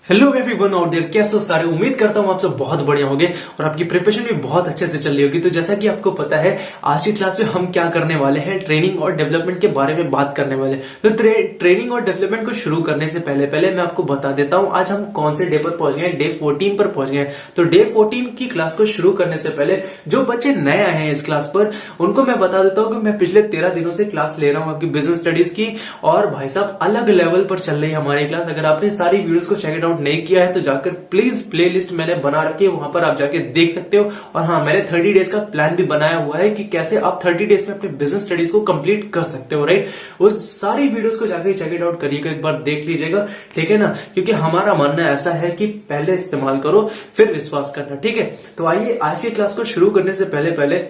Hello everyone out there, कैसे हो सारे। उम्मीद करता हूँ आप सब बहुत बढ़िया होंगे और आपकी प्रिपरेशन भी बहुत अच्छे से चल रही होगी। तो जैसा कि आपको पता है, आज की क्लास में हम क्या करने वाले हैं, ट्रेनिंग और डेवलपमेंट के बारे में बात करने वाले हैं। तो ट्रेनिंग और डेवलपमेंट को शुरू करने से पहले पहले मैं आपको बता देता हूँ आज हम कौन से डे पर पहुंच गए। डे 14 पर पहुंच गए। तो डे 14 की क्लास को शुरू करने से पहले जो बच्चे नए आए हैं इस क्लास पर, उनको मैं बता देता हूँ कि मैं पिछले 13 दिनों से क्लास ले रहा हूँ आपकी बिजनेस स्टडीज की। और भाई साहब, अलग लेवल पर चल रही है हमारी क्लास। अगर आपने सारी वीडियोस को चेक आउट नहीं किया है तो जाकर प्लीज प्लेलिस्ट मैंने बना रखी है, वहां पर आप जाके देख सकते हो। और हाँ, मैंने 30 डेज का प्लान भी बनाया हुआ है कि कैसे आप 30 डेज में अपने बिजनेस स्टडीज को कंप्लीट कर सकते हो, राइट। उस सारी वीडियोस को जाके चेक इट आउट करिएगा, एक बार देख लीजिएगा, ठीक है ना। क्योंकि हमारा मानना ऐसा है कि पहले इस्तेमाल करो फिर विश्वास करना, ठीक है। तो आइए आज की क्लास को शुरू करने से पहले पहले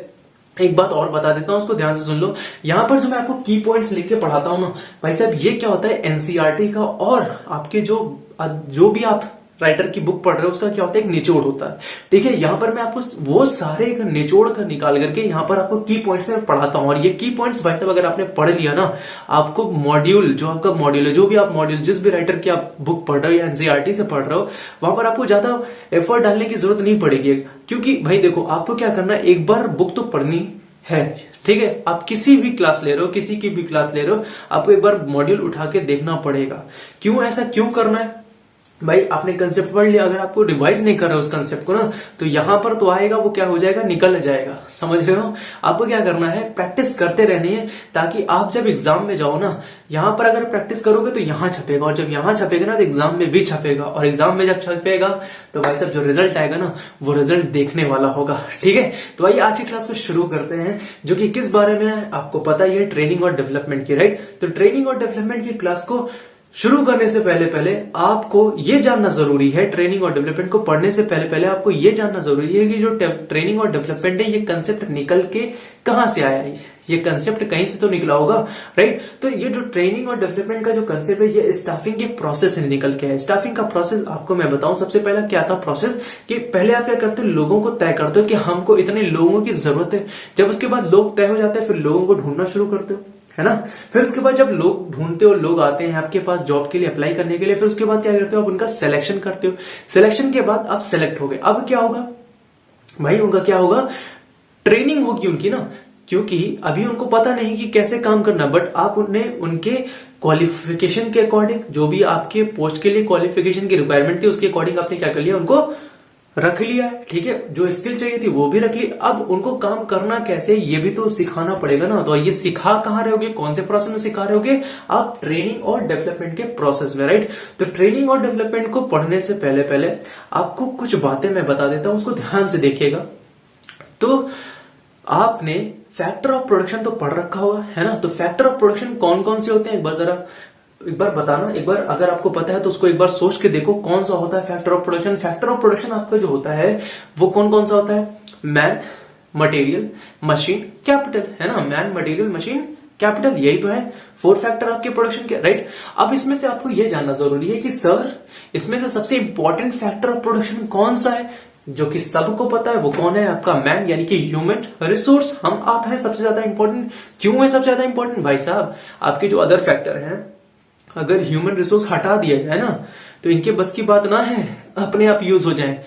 एक बात और बता देता हूं, उसको ध्यान से सुन लो। यहां पर जो मैं आपको की पॉइंट्स लिख के पढ़ाता हूं ना भाई साहब, ये क्या होता है एनसीईआरटी का और आपके जो भी आप राइटर की बुक पढ़ रहे हो उसका क्या होता है, एक निचोड़ होता है, ठीक है। यहां पर मैं आपको वो सारे निचोड़ का निकाल करके यहां पर आपको की पॉइंट्स में पढ़ाता हूं। और ये की पॉइंट्स भाई साहब अगर आपने पढ़ लिया ना, आपको मॉड्यूल जो आपका मॉड्यूल है, जो भी आप मॉड्यूल जिस भी राइटर की आप बुक पढ़ रहे हो या एनसीईआरटी से पढ़ रहे हो, वहां पर आपको ज्यादा एफर्ट डालने की जरूरत नहीं पड़ेगी। क्योंकि भाई देखो, आपको क्या करना है, एक बार बुक तो पढ़नी है, ठीक है। आप किसी भी क्लास ले रहे हो, किसी की भी क्लास ले रहे हो, आपको एक बार मॉड्यूल उठा के देखना पड़ेगा। क्यों ऐसा क्यों करना है भाई, आपने कंसेप्ट पढ़ लिया, अगर आपको रिवाइज नहीं कर रहे हो उस कंसेप्ट को ना, तो यहां पर तो आएगा, वो क्या हो जाएगा, निकल जाएगा। समझ रहे हो। आपको क्या करना है, प्रैक्टिस करते रहनी है, ताकि आप जब एग्जाम में जाओ ना, यहां पर अगर प्रैक्टिस करोगे तो यहां छपेगा, और जब यहां छपेगा ना तो एग्जाम में भी छपेगा, और एग्जाम में जब छपेगा तो भाई साहब जो रिजल्ट आएगा ना, वो रिजल्ट देखने वाला होगा, ठीक है। तो आइए आज की क्लास को शुरू करते हैं, जो कि किस बारे में है आपको पता ही है, ट्रेनिंग और डेवलपमेंट की, राइट। तो ट्रेनिंग और डेवलपमेंट की क्लास को शुरू करने से पहले पहले आपको यह जानना जरूरी है, ट्रेनिंग और डेवलपमेंट को पढ़ने से पहले पहले आपको यह जानना जरूरी है कि जो ट्रेनिंग और डेवलपमेंट है, ये कंसेप्ट निकल के कहां से आया है। ये कंसेप्ट कहीं से तो निकला होगा, राइट। तो ये जो ट्रेनिंग और डेवलपमेंट का जो कंसेप्ट है, ये स्टाफिंग के प्रोसेस से निकल के है। स्टाफिंग का प्रोसेस आपको मैं बताऊं, सबसे पहला क्या था प्रोसेस, कि पहले आप क्या करते हो, लोगों को तय करते हो कि हमको इतने लोगों की जरूरत है। जब उसके बाद लोग तय हो जाते हैं, फिर लोगों को ढूंढना शुरू करते हो, है ना। फिर उसके बाद जब लोग ढूंढते हो, लोग आते हैं आपके पास जॉब के लिए अप्लाई करने के लिए, फिर उसके बाद क्या करते हो, आप उनका सिलेक्शन करते हो। सिलेक्शन के बाद आप सिलेक्ट हो गए, अब क्या होगा भाई, उनका क्या होगा, ट्रेनिंग होगी उनकी ना। क्योंकि अभी उनको पता नहीं कि कैसे काम करना, बट आप उन्हें उनके क्वालिफिकेशन के अकॉर्डिंग, जो भी आपके पोस्ट के लिए क्वालिफिकेशन की रिक्वायरमेंट थी उसके अकॉर्डिंग आपने क्या कर लिया, उनको रख लिया है, ठीक है। जो स्किल चाहिए थी वो भी रख ली। अब उनको काम करना कैसे, ये भी तो सिखाना पड़ेगा ना। तो ये सिखा कहां रहे होगे, कौन से प्रोसेस में सिखा रहे होगे, आप ट्रेनिंग और डेवलपमेंट के प्रोसेस में, राइट। तो ट्रेनिंग और डेवलपमेंट को पढ़ने से पहले पहले आपको कुछ बातें मैं बता देता हूं, उसको ध्यान से देखिएगा। तो आपने फैक्टर ऑफ प्रोडक्शन तो पढ़ रखा हुआ है ना। तो फैक्टर ऑफ प्रोडक्शन कौन कौन से होते हैं, एक बार बताना, एक बार अगर आपको पता है तो उसको एक बार सोच के देखो कौन सा होता है factor of production. Factor of production आपका जो होता है वो कौन कौन सा होता है, मैन, मटेरियल, मशीन, कैपिटल, है ना। मैन, मटेरियल, मशीन, कैपिटल, यही तो है 4 फैक्टर आपके प्रोडक्शन के, राइट। अब इसमें से आपको यह जानना जरूरी है कि सर, इसमें से सबसे इंपॉर्टेंट फैक्टर ऑफ प्रोडक्शन कौन सा है, जो कि सबको पता है। वो कौन है, आपका मैन, यानी कि ह्यूमन रिसोर्स, हम आप हैं सबसे ज्यादा इंपॉर्टेंट। क्यों है सबसे ज्यादा इंपॉर्टेंट भाई साहब, आपके जो अदर फैक्टर हैं, अगर ह्यूमन रिसोर्स हटा दिया जाए ना, तो इनके बस की बात ना है अपने आप यूज हो जाए।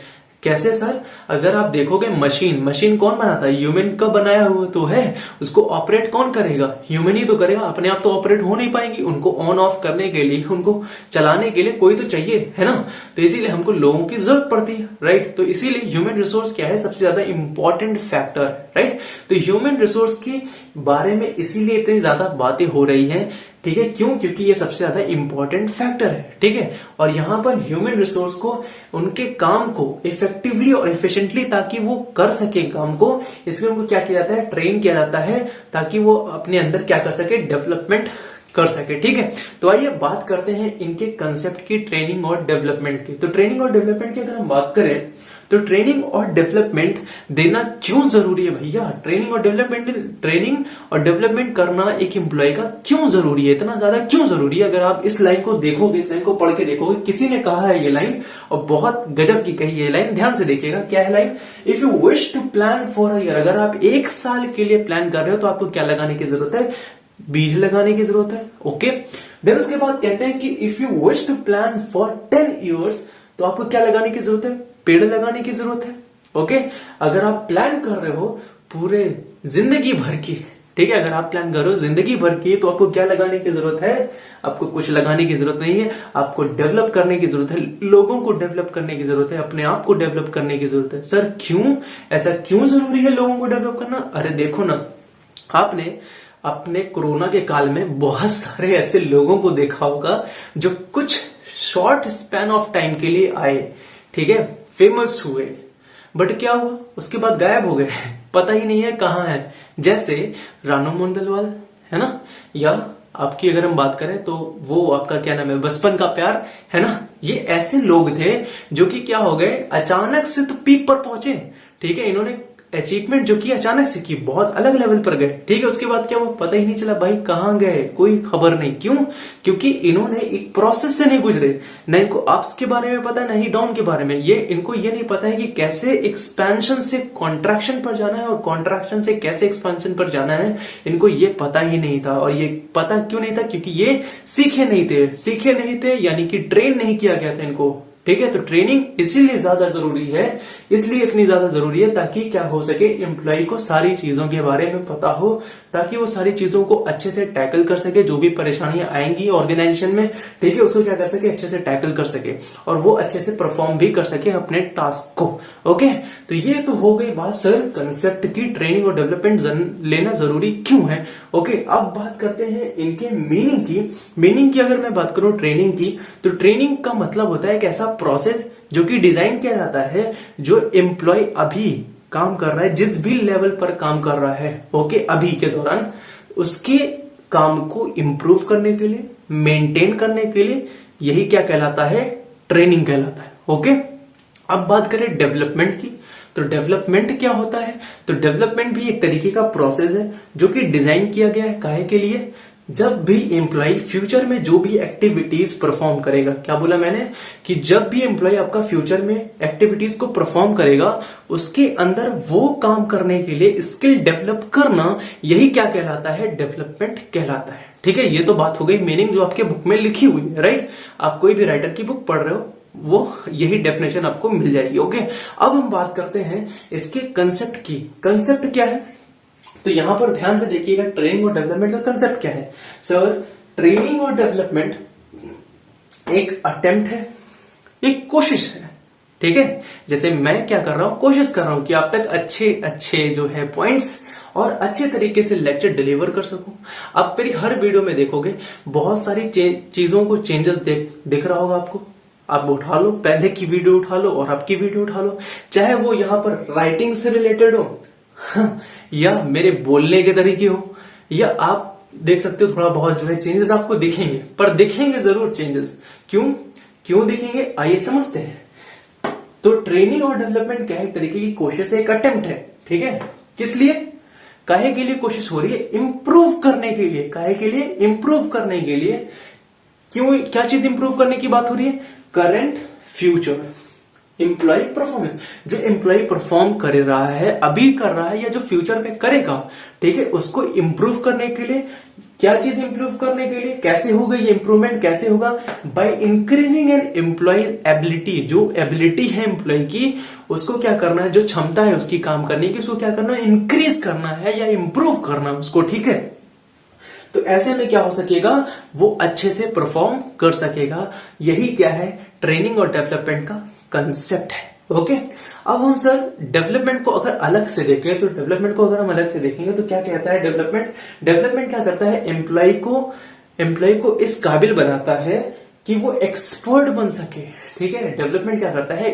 कैसे सर, अगर आप देखोगे मशीन कौन बनाता है, ह्यूमन का बनाया हुआ तो है। उसको ऑपरेट कौन करेगा, ह्यूमन ही तो करेगा। अपने आप तो ऑपरेट हो नहीं पाएंगी, उनको ऑन ऑफ करने के लिए, उनको चलाने के लिए कोई तो चाहिए, है ना। तो इसीलिए हमको लोगों की जरूरत पड़ती है, राइट। तो इसीलिए ह्यूमन रिसोर्स क्या है, सबसे ज्यादा इंपॉर्टेंट फैक्टर, राइट। तो ह्यूमन रिसोर्स के बारे में इसीलिए इतनी ज्यादा बातें हो रही है, ठीक है। क्यों, क्योंकि ये सबसे ज्यादा इंपॉर्टेंट फैक्टर है, ठीक है। और यहां पर ह्यूमन रिसोर्स को, उनके काम को इफेक्टिवली और एफिशिएंटली, ताकि वो कर सके काम को, इसलिए उनको क्या किया जाता है, ट्रेन किया जाता है, ताकि वो अपने अंदर क्या कर सके, डेवलपमेंट कर सके, ठीक है। तो आइए बात करते हैं इनके कंसेप्ट की, ट्रेनिंग और डेवलपमेंट की। तो ट्रेनिंग और डेवलपमेंट की अगर हम बात करें, तो ट्रेनिंग और डेवलपमेंट देना क्यों जरूरी है भैया, ट्रेनिंग और डेवलपमेंट करना एक एम्प्लॉय का क्यों जरूरी है, इतना ज्यादा क्यों जरूरी है। अगर आप इस लाइन को देखोगे, इस लाइन को पढ़ के देखोगे, किसी ने कहा है ये लाइन और बहुत गजब की कही है लाइन, ध्यान से देखिएगा क्या है line. If you wish to plan for a year, अगर आप 1 साल के लिए प्लान कर रहे हो तो आपको क्या लगाने की जरूरत है, बीज लगाने की जरूरत है, ओके। देन उसके बाद कहते हैं कि if you wish to plan for 10 years तो आपको क्या लगाने की जरूरत है? पेड़ लगाने की जरूरत है। ओके, अगर आप प्लान कर रहे हो पूरे जिंदगी भर की, ठीक है, अगर आप प्लान कर रहे हो जिंदगी भर की, तो आपको क्या लगाने की जरूरत है? आपको कुछ लगाने की जरूरत नहीं है, आपको डेवलप करने की जरूरत है, लोगों को डेवलप करने की जरूरत है, अपने आप को डेवलप करने की जरूरत है। सर क्यों, ऐसा क्यों जरूरी है लोगों को डेवलप करना? अरे देखो ना, आपने अपने कोरोना के काल में बहुत सारे ऐसे लोगों को देखा होगा जो कुछ शॉर्ट स्पैन ऑफ टाइम के लिए आए, ठीक है, फेमस हुए, बट क्या हुआ, उसके बाद गायब हो गए, पता ही नहीं है कहाँ है। जैसे रानू मंडलवाल है ना, या आपकी अगर हम बात करें तो वो आपका क्या नाम है, बचपन का प्यार है ना, ये ऐसे लोग थे जो कि क्या हो गए, अचानक से तो पीक पर पहुंचे, ठीक है, इन्होंने अचीवमेंट जो की अचानक से की, बहुत अलग लेवल पर गए, ठीक है, उसके बाद क्या वो पता ही नहीं चला भाई कहाँ गए, कोई खबर नहीं। क्यों? क्योंकि इन्होंने एक प्रोसेस से नहीं गुजरे, न इनको अप्स के बारे में पता, न ही डाउन के बारे में, इनको ये नहीं पता है कि कैसे एक्सपेंशन से कॉन्ट्रैक्शन पर जाना है और कॉन्ट्रैक्शन से कैसे एक्सपेंशन पर जाना है, इनको ये पता ही नहीं था। और ये पता क्यों नहीं था? क्योंकि ये सीखे नहीं थे, यानी कि ट्रेन नहीं किया गया था इनको, ठीक है। तो ट्रेनिंग इसीलिए ज्यादा जरूरी है, इसलिए इतनी ज्यादा जरूरी है ताकि क्या हो सके, एम्प्लॉय को सारी चीजों के बारे में पता हो, ताकि वो सारी चीजों को अच्छे से टैकल कर सके, जो भी परेशानियां आएंगी ऑर्गेनाइजेशन में, ठीक है, उसको क्या कर सके, अच्छे से टैकल कर सके और वो अच्छे से परफॉर्म भी कर सके अपने टास्क को। ओके, तो ये तो हो गई बात सर कंसेप्ट की, ट्रेनिंग और डेवलपमेंट लेना जरूरी क्यों है। ओके, अब बात करते हैं इनके मीनिंग की अगर मैं बात करूं ट्रेनिंग की, तो ट्रेनिंग का मतलब होता है एक ऐसा प्रोसेस जो कि डिजाइन किया जाता है, जो एम्प्लॉय अभी काम कर रहा है, जिस भी लेवल पर काम कर रहा है, ओके, अभी के दौरान उसके काम को इंप्रूव करने के लिए, मेंटेन करने के लिए, यही क्या कहलाता है, ट्रेनिंग कहलाता है। ओके, अब बात करें डेवलपमेंट की, तो डेवलपमेंट क्या होता है? तो डेवलपमेंट भी एक तरीके का प्रोसेस है जो कि डिजाइन किया गया है, काहे के लिए, जब भी एम्प्लॉय फ्यूचर में जो भी एक्टिविटीज परफॉर्म करेगा, क्या बोला मैंने, कि जब भी एम्प्लॉय आपका फ्यूचर में एक्टिविटीज को परफॉर्म करेगा, उसके अंदर वो काम करने के लिए स्किल डेवलप करना, यही क्या कहलाता है, डेवलपमेंट कहलाता है। ठीक है, ये तो बात हो गई मीनिंग जो आपके बुक में लिखी हुई है, राइट। आप कोई भी राइटर की बुक पढ़ रहे हो, वो यही डेफिनेशन आपको मिल जाएगी। ओके, अब हम बात करते हैं इसके कंसेप्ट की। कंसेप्ट क्या है, तो यहां पर ध्यान से देखिएगा, ट्रेनिंग और डेवलपमेंट का कंसेप्ट क्या है। सर, ट्रेनिंग और डेवलपमेंट एक अटेम्प्ट है, एक कोशिश है, ठीक है। जैसे मैं क्या कर रहा हूं, कोशिश कर रहा हूं कि आप तक अच्छे अच्छे जो है पॉइंट्स और अच्छे तरीके से लेक्चर डिलीवर कर सकूं। आप मेरी हर वीडियो में देखोगे बहुत सारी चीजों को चेंजेस दिख रहा होगा आपको। आप उठा लो, पहले की वीडियो उठा लो और अब की वीडियो उठा लो, चाहे वो यहां पर राइटिंग से रिलेटेड हो या मेरे बोलने के तरीके हो, या आप देख सकते हो थोड़ा बहुत जो है चेंजेस आपको दिखेंगे, पर दिखेंगे जरूर चेंजेस। क्यों दिखेंगे, आइए समझते हैं। तो ट्रेनिंग और डेवलपमेंट क्या है, एक तरीके की कोशिश है, एक अटेम्प्ट है, ठीक है। किस लिए, काहे के लिए कोशिश हो रही है, इंप्रूव करने के लिए। काहे के लिए, इंप्रूव करने के लिए। क्यों, क्या चीज इंप्रूव करने की बात हो रही है, करंट फ्यूचर एम्प्लॉय परफॉर्मेंस, जो एम्प्लॉय परफॉर्म कर रहा है, अभी कर रहा है, या जो फ्यूचर में करेगा, ठीक है, उसको इंप्रूव करने के लिए। क्या चीज इंप्रूव करने के लिए, कैसे होगा ये इंप्रूवमेंट, कैसे होगा, by increasing an employability. जो एबिलिटी है एम्प्लॉय की, उसको क्या करना है, जो क्षमता है उसकी काम करने की, उसको क्या करना है, इंक्रीज करना है या इंप्रूव करना उसको, ठीक है। तो ऐसे में क्या हो सकेगा, वो अच्छे से परफॉर्म कर सकेगा। यही क्या है, ट्रेनिंग और डेवलपमेंट का कंसेप्ट है। ओके, अब हम सर डेवलपमेंट को अगर अलग से देखें, तो डेवलपमेंट को अगर हम अलग से देखेंगे तो क्या कहता है डेवलपमेंट क्या करता है, एम्प्लॉय को इस काबिल बनाता है कि वो एक्सपर्ट बन सके, ठीक है। डेवलपमेंट क्या करता है,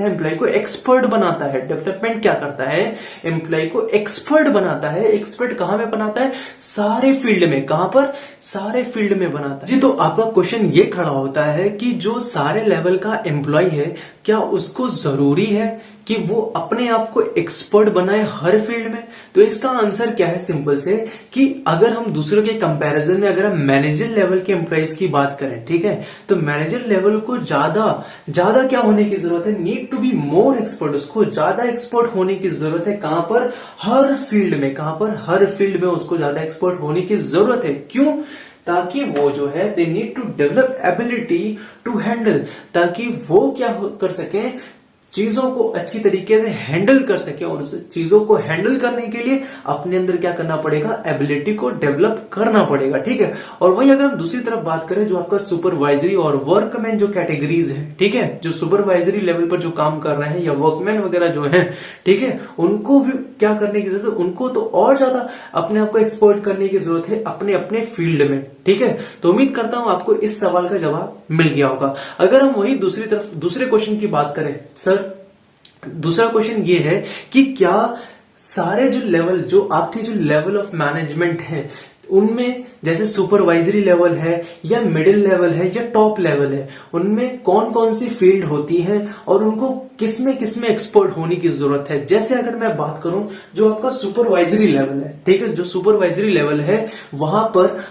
एम्प्लॉय को एक्सपर्ट बनाता है। डेवलपमेंट क्या करता है, एम्प्लॉय को एक्सपर्ट बनाता है। एक्सपर्ट कहां में बनाता है, सारे फील्ड में। कहां पर, सारे फील्ड में बनाता है। जी, तो आपका क्वेश्चन ये खड़ा होता है कि जो सारे लेवल का एम्प्लॉय है, क्या उसको जरूरी है कि वो अपने आप को एक्सपर्ट बनाए हर फील्ड में? तो इसका आंसर क्या है, सिंपल से, कि अगर हम दूसरों के कंपैरिजन में अगर हम मैनेजर लेवल के एम्प्लॉइज की बात करें, ठीक है, तो मैनेजर लेवल को ज्यादा क्या होने की जरूरत है, need to be more expert. उसको ज्यादा एक्सपर्ट होने की जरूरत है। कहां पर, हर फील्ड में। कहां पर, हर फील्ड में उसको ज्यादा एक्सपर्ट होने की जरूरत है। क्यों? ताकि वो जो है they need to develop ability to handle, ताकि वो क्या कर सके, चीजों को अच्छी तरीके से हैंडल कर सके। और उस चीजों को हैंडल करने के लिए अपने अंदर क्या करना पड़ेगा, एबिलिटी को डेवलप करना पड़ेगा, ठीक है। और वही अगर हम दूसरी तरफ बात करें, जो आपका सुपरवाइजरी और वर्कमैन जो कैटेगरीज है, ठीक है, जो सुपरवाइजरी लेवल पर जो काम कर रहे हैं या वर्कमैन वगैरह जो है, ठीक है, उनको भी क्या करने की जरूरत है, उनको तो और ज्यादा अपने आप को एक्सप्लोर करने की जरूरत है अपने अपने फील्ड में, ठीक है। तो उम्मीद करता हूं आपको इस सवाल का जवाब मिल गया होगा। अगर हम वही दूसरी तरफ दूसरे क्वेश्चन की बात करें, सर दूसरा क्वेश्चन ये है कि क्या सारे जो आपके जो लेवल ऑफ मैनेजमेंट है उनमें, जैसे सुपरवाइजरी लेवल है या मिडिल लेवल है या टॉप लेवल है, उनमें कौन कौन सी फील्ड होती है और उनको किसमें किसमें एक्सपर्ट होने की जरूरत है। जैसे अगर मैं बात करूं, जो आपका सुपरवाइजरी लेवल है, ठीक है, जो सुपरवाइजरी लेवल है वहां पर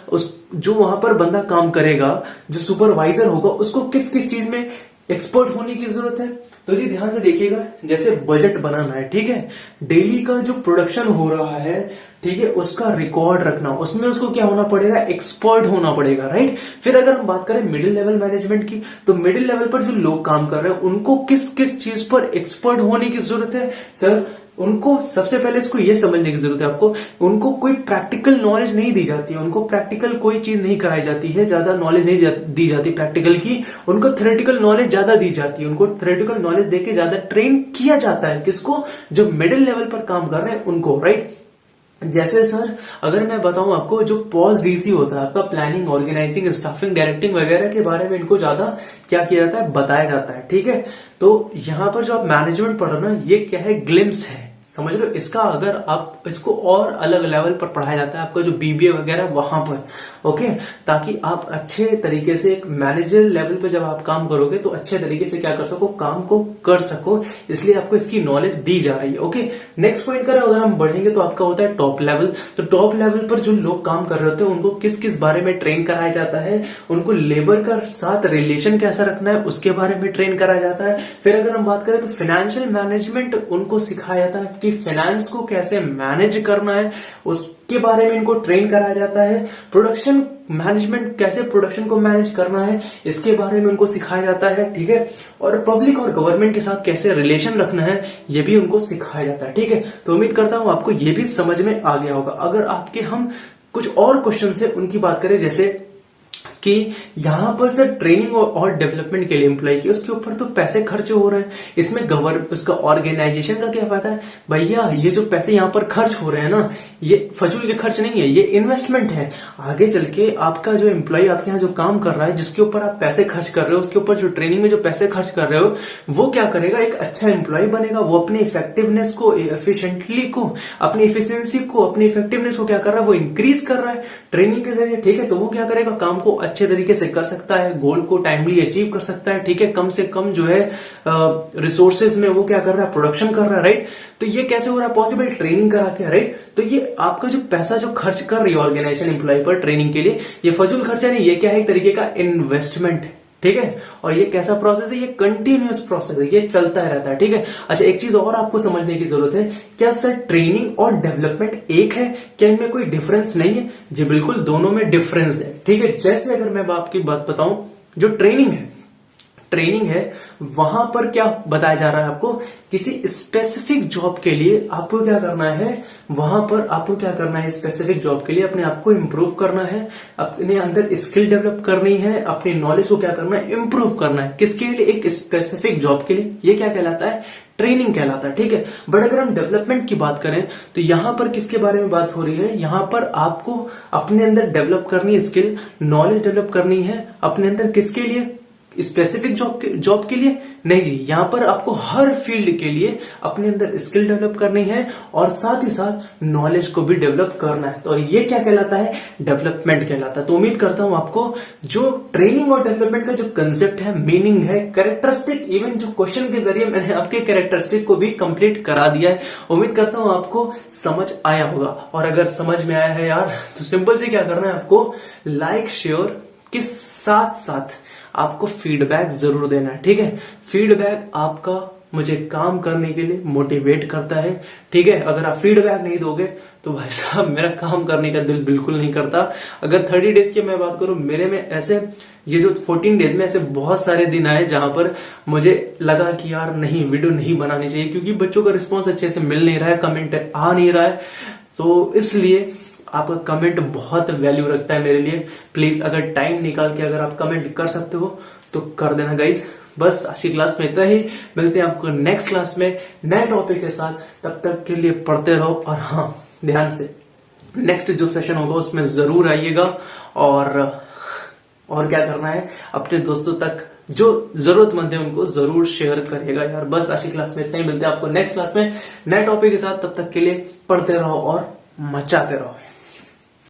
वहां पर बंदा काम करेगा, जो सुपरवाइजर होगा, उसको किस किस चीज में एक्सपर्ट होने की जरूरत है। तो जी ध्यान से देखिएगा, जैसे बजट बनाना है, ठीक है, डेली का जो प्रोडक्शन हो रहा है, ठीक है, उसका रिकॉर्ड रखना, उसमें उसको क्या होना पड़ेगा, एक्सपर्ट होना पड़ेगा, राइट। फिर अगर हम बात करें मिडिल लेवल मैनेजमेंट की, तो मिडिल लेवल पर जो लोग काम कर रहे हैं उनको किस किस चीज पर एक्सपर्ट होने की जरूरत है, सर उनको सबसे पहले इसको ये समझने की जरूरत है आपको, उनको कोई प्रैक्टिकल नॉलेज नहीं दी जाती है, उनको प्रैक्टिकल कोई चीज नहीं कराई जाती है, ज्यादा नॉलेज नहीं दी जाती प्रैक्टिकल की, उनको थ्योरेटिकल नॉलेज ज्यादा दी जाती है, उनको थ्योरेटिकल नॉलेज देके ज्यादा ट्रेन किया जाता है। किसको, जो मिडिल लेवल पर काम कर रहे हैं उनको, राइट। जैसे सर अगर मैं बताऊं आपको, जो पॉज डीसी होता है आपका, प्लानिंग, ऑर्गेनाइजिंग, स्टाफिंग, डायरेक्टिंग वगैरह के बारे में इनको ज्यादा क्या किया जाता है, बताया जाता है, ठीक है। तो यहां पर जो आप मैनेजमेंट पढ़ रहे हो ना, ये क्या है, ग्लिम्स है, समझ लो। इसका अगर आप इसको और अलग लेवल पर पढ़ाया जाता है आपका जो बीबीए वगैरह वहां पर, ओके, ताकि आप अच्छे तरीके से एक मैनेजर लेवल पर जब आप काम करोगे तो अच्छे तरीके से क्या कर सको, काम को कर सको, इसलिए आपको इसकी नॉलेज दी जा रही है, ओके। नेक्स्ट पॉइंट कर अगर हम बढ़ेंगे तो आपका होता है टॉप लेवल। तो टॉप लेवल पर जो लोग काम कर रहे होते हैं उनको किस किस बारे में ट्रेन कराया जाता है, उनको लेबर का साथ रिलेशन कैसा रखना है उसके बारे में ट्रेन कराया जाता है। फिर अगर हम बात करें तो फाइनेंशियल मैनेजमेंट उनको सिखाया जाता है कि फाइनेंस को कैसे मैनेज करना है, उसके बारे में इनको ट्रेन कराया जाता है। प्रोडक्शन मैनेजमेंट, कैसे प्रोडक्शन को मैनेज करना है, इसके बारे में उनको सिखाया जाता है, ठीक है। और पब्लिक और गवर्नमेंट के साथ कैसे रिलेशन रखना है, ये भी उनको सिखाया जाता है, ठीक है। तो उम्मीद करता हूं आपको ये भी समझ में आ गया होगा। अगर आपके हम कुछ और क्वेश्चन से उनकी बात करें, जैसे कि यहां पर सर ट्रेनिंग और डेवलपमेंट के लिए एम्प्लॉय की, उसके ऊपर तो पैसे खर्च हो रहे हैं, इसमें उसका ऑर्गेनाइजेशन का क्या फायदा है भैया। ये जो पैसे यहां पर खर्च हो रहे हैं ना, ये फजूल के खर्च नहीं है, ये इन्वेस्टमेंट है। आगे चल के आपका जो एम्प्लॉय आपके यहाँ जो काम कर रहा है, जिसके ऊपर आप पैसे खर्च कर रहे हो, उसके ऊपर जो ट्रेनिंग में जो पैसे खर्च कर रहे हो, वो क्या करेगा, एक अच्छा एम्प्लॉय बनेगा। वो अपनी इफेक्टिवनेस को, एफिशिएंटली को, अपनी इफिशियंसी को, अपनी इफेक्टिवनेस को क्या कर रहा है, वो इंक्रीज कर रहा है ट्रेनिंग के जरिए, ठीक है। तो वो क्या करेगा, काम को अच्छे तरीके से कर सकता है, गोल को टाइमली अचीव कर सकता है, ठीक है। कम से कम जो है रिसोर्सेज में वो क्या कर रहा है, प्रोडक्शन कर रहा है, राइट। तो ये कैसे हो रहा है पॉसिबल, ट्रेनिंग करा के, राइट। तो ये आपका जो पैसा जो खर्च कर रही है ऑर्गेनाइजेशन एम्प्लॉय पर ट्रेनिंग के लिए, ये फजूल खर्चा नहीं, ये क्या है, एक तरीके का इन्वेस्टमेंट है, ठीक है। और ये कैसा प्रोसेस है, ये कंटिन्यूअस प्रोसेस है, ये चलता रहता है, ठीक है। अच्छा, एक चीज और आपको समझने की जरूरत है, क्या सर ट्रेनिंग और डेवलपमेंट एक है, क्या इनमें कोई डिफरेंस नहीं है? जी बिल्कुल, दोनों में डिफरेंस है, ठीक है। जैसे अगर मैं आपकी बात बताऊं, जो ट्रेनिंग है वहां पर क्या बताया जा रहा है आपको, किसी स्पेसिफिक जॉब के लिए आपको क्या करना है, वहां पर आपको क्या करना है, स्पेसिफिक जॉब के लिए अपने आप को इंप्रूव करना है, अपने अंदर स्किल डेवलप करनी है, अपनी नॉलेज को क्या करना है, इंप्रूव करना है। किसके लिए, एक स्पेसिफिक जॉब के लिए। ये क्या कहलाता है, ट्रेनिंग कहलाता है, ठीक है। बट अगर हम डेवलपमेंट की बात करें तो यहां पर किसके बारे में बात हो रही है, यहां पर आपको अपने अंदर डेवलप करनी है, स्किल नॉलेज डेवलप करनी है अपने अंदर, किसके लिए, स्पेसिफिक जॉब के लिए नहीं जी। यहां पर आपको हर फील्ड के लिए अपने अंदर स्किल डेवलप करनी है और साथ ही साथ नॉलेज को भी डेवलप करना है। तो ये क्या कहलाता है, डेवलपमेंट कहलाता है। तो उम्मीद करता हूं आपको जो ट्रेनिंग और डेवलपमेंट का जो कंसेप्ट है, मीनिंग है, कैरेक्टरिस्टिक, इवन जो क्वेश्चन के जरिए मैंने आपके कैरेक्टरिस्टिक को भी कंप्लीट करा दिया है। उम्मीद करता हूं आपको समझ आया होगा। और अगर समझ में आया है यार, तो सिंपल से क्या करना है आपको, लाइक शेयर के साथ साथ आपको फीडबैक जरूर देना है, ठीक है। फीडबैक आपका मुझे काम करने के लिए मोटिवेट करता है। ठीक है, अगर आप फीडबैक नहीं दोगे तो भाई साहब मेरा काम करने का दिल बिल्कुल नहीं करता। अगर 30 डेज की मैं बात करूं, मेरे में ऐसे ये जो 14 डेज में ऐसे बहुत सारे दिन आए जहां पर मुझे लगा कि यार नहीं, वीडियो नहीं बनानी चाहिए, क्योंकि बच्चों का रिस्पॉन्स अच्छे से मिल नहीं रहा है, कमेंट आ नहीं रहा है। तो इसलिए आपका कमेंट बहुत वैल्यू रखता है मेरे लिए। प्लीज अगर टाइम निकाल के अगर आप कमेंट कर सकते हो तो कर देना गाइज। बस आज की क्लास में इतना ही, मिलते हैं आपको नेक्स्ट क्लास में नए टॉपिक के साथ। तब तक के लिए पढ़ते रहो, और हाँ ध्यान से नेक्स्ट जो सेशन होगा उसमें जरूर आइएगा। और क्या करना है, अपने दोस्तों तक जो जरूरतमंद है उनको जरूर शेयर करिएगा यार। बस आज की क्लास में इतना ही, मिलते हैं आपको नेक्स्ट क्लास में नए टॉपिक के साथ। तब तक के लिए पढ़ते रहो और मचाते रहो।